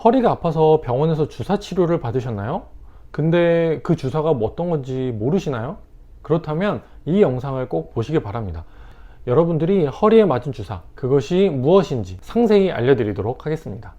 허리가 아파서 병원에서 주사 치료를 받으셨나요? 근데 그 주사가 뭐 어떤 건지 모르시나요? 그렇다면 이 영상을 꼭 보시기 바랍니다. 여러분들이 허리에 맞은 주사, 그것이 무엇인지 상세히 알려드리도록 하겠습니다.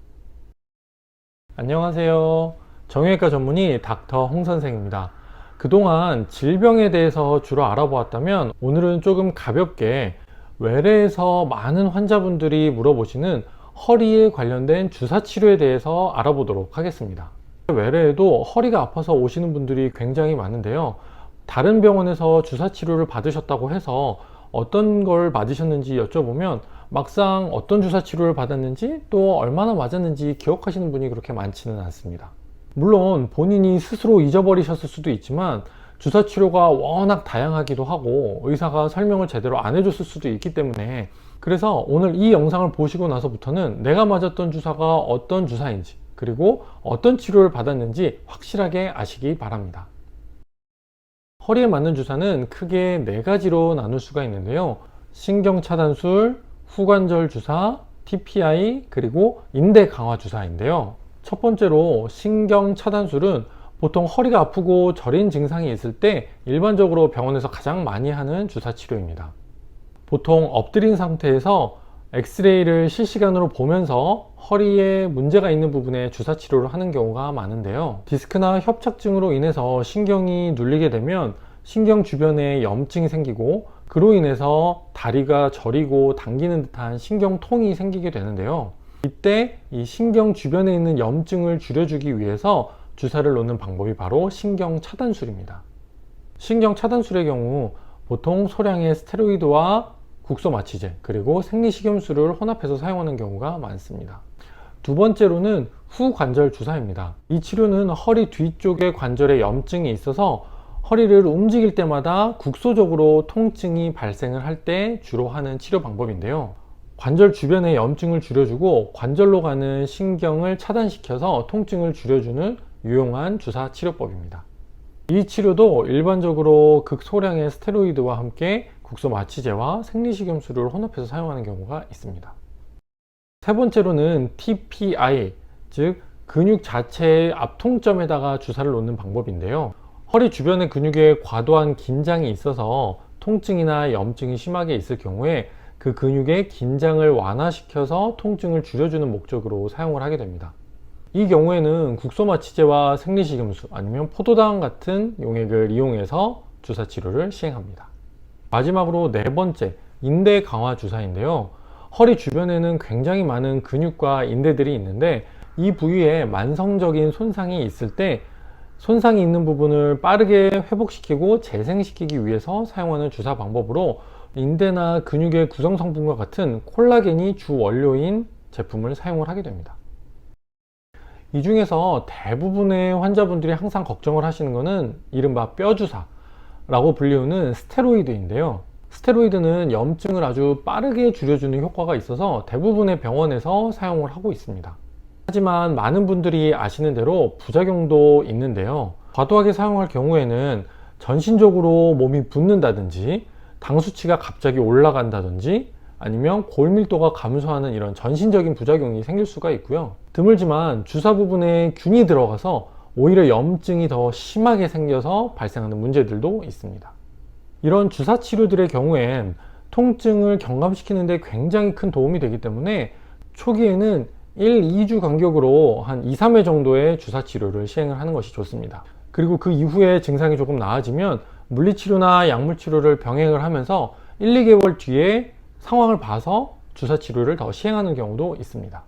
안녕하세요. 정형외과 전문의 닥터 홍 선생입니다. 그동안 질병에 대해서 주로 알아보았다면 오늘은 조금 가볍게 외래에서 많은 환자분들이 물어보시는 허리에 관련된 주사 치료에 대해서 알아보도록 하겠습니다. 외래에도 허리가 아파서 오시는 분들이 굉장히 많은데요. 다른 병원에서 주사 치료를 받으셨다고 해서 어떤 걸 맞으셨는지 여쭤보면 막상 어떤 주사 치료를 받았는지 또 얼마나 맞았는지 기억하시는 분이 그렇게 많지는 않습니다. 물론 본인이 스스로 잊어버리셨을 수도 있지만 주사 치료가 워낙 다양하기도 하고 의사가 설명을 제대로 안 해줬을 수도 있기 때문에, 그래서 오늘 이 영상을 보시고 나서부터는 내가 맞았던 주사가 어떤 주사인지 그리고 어떤 치료를 받았는지 확실하게 아시기 바랍니다. 허리에 맞는 주사는 크게 4가지로 나눌 수가 있는데요. 신경차단술, 후관절 주사, TPI, 그리고 인대 강화 주사인데요. 첫 번째로 신경차단술은 보통 허리가 아프고 저린 증상이 있을 때 일반적으로 병원에서 가장 많이 하는 주사 치료입니다. 보통 엎드린 상태에서 엑스레이를 실시간으로 보면서 허리에 문제가 있는 부분에 주사 치료를 하는 경우가 많은데요. 디스크나 협착증으로 인해서 신경이 눌리게 되면 신경 주변에 염증이 생기고 그로 인해서 다리가 저리고 당기는 듯한 신경통이 생기게 되는데요. 이때 이 신경 주변에 있는 염증을 줄여주기 위해서 주사를 놓는 방법이 바로 신경차단술입니다. 신경차단술의 경우 보통 소량의 스테로이드와 국소마취제 그리고 생리식염수를 혼합해서 사용하는 경우가 많습니다. 두 번째로는 후관절 주사입니다. 이 치료는 허리 뒤쪽에 관절에 염증이 있어서 허리를 움직일 때마다 국소적으로 통증이 발생을 할 때 주로 하는 치료 방법인데요. 관절 주변의 염증을 줄여주고 관절로 가는 신경을 차단시켜서 통증을 줄여주는 유용한 주사 치료법입니다. 이 치료도 일반적으로 극소량의 스테로이드와 함께 국소마취제와 생리식염수를 혼합해서 사용하는 경우가 있습니다. 세 번째로는 TPI, 즉 근육 자체의 앞통점에다가 주사를 놓는 방법인데요. 허리 주변의 근육에 과도한 긴장이 있어서 통증이나 염증이 심하게 있을 경우에 그 근육의 긴장을 완화시켜서 통증을 줄여주는 목적으로 사용을 하게 됩니다. 이 경우에는 국소마취제와 생리식염수 아니면 포도당 같은 용액을 이용해서 주사 치료를 시행합니다. 마지막으로 네 번째, 인대 강화 주사인데요. 허리 주변에는 굉장히 많은 근육과 인대들이 있는데 이 부위에 만성적인 손상이 있을 때 손상이 있는 부분을 빠르게 회복시키고 재생시키기 위해서 사용하는 주사 방법으로 인대나 근육의 구성 성분과 같은 콜라겐이 주 원료인 제품을 사용을 하게 됩니다. 이 중에서 대부분의 환자분들이 항상 걱정을 하시는 것은 이른바 뼈주사라고 불리우는 스테로이드인데요. 스테로이드는 염증을 아주 빠르게 줄여주는 효과가 있어서 대부분의 병원에서 사용을 하고 있습니다. 하지만 많은 분들이 아시는 대로 부작용도 있는데요. 과도하게 사용할 경우에는 전신적으로 몸이 붓는다든지 당 수치가 갑자기 올라간다든지 아니면 골밀도가 감소하는 이런 전신적인 부작용이 생길 수가 있고요. 드물지만 주사 부분에 균이 들어가서 오히려 염증이 더 심하게 생겨서 발생하는 문제들도 있습니다. 이런 주사 치료들의 경우엔 통증을 경감시키는 데 굉장히 큰 도움이 되기 때문에 초기에는 1, 2주 간격으로 한 2, 3회 정도의 주사 치료를 시행을 하는 것이 좋습니다. 그리고 그 이후에 증상이 조금 나아지면 물리치료나 약물치료를 병행을 하면서 1, 2개월 뒤에 상황을 봐서 주사 치료를 더 시행하는 경우도 있습니다.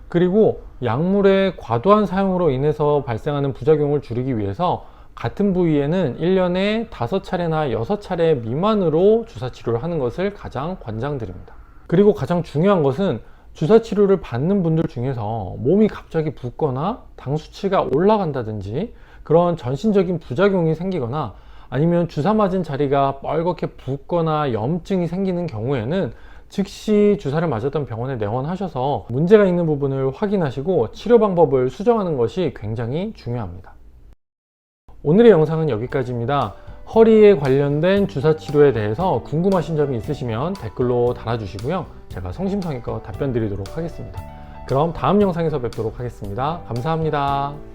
그리고 약물의 과도한 사용으로 인해서 발생하는 부작용을 줄이기 위해서 같은 부위에는 1년에 5차례나 6차례 미만으로 주사 치료를 하는 것을 가장 권장드립니다. 그리고 가장 중요한 것은 주사 치료를 받는 분들 중에서 몸이 갑자기 붓거나 당 수치가 올라간다든지 그런 전신적인 부작용이 생기거나 아니면 주사 맞은 자리가 뻘겋게 붓거나 염증이 생기는 경우에는 즉시 주사를 맞았던 병원에 내원하셔서 문제가 있는 부분을 확인하시고 치료 방법을 수정하는 것이 굉장히 중요합니다. 오늘의 영상은 여기까지입니다. 허리에 관련된 주사 치료에 대해서 궁금하신 점이 있으시면 댓글로 달아주시고요. 제가 성심성의껏 답변 드리도록 하겠습니다. 그럼 다음 영상에서 뵙도록 하겠습니다. 감사합니다.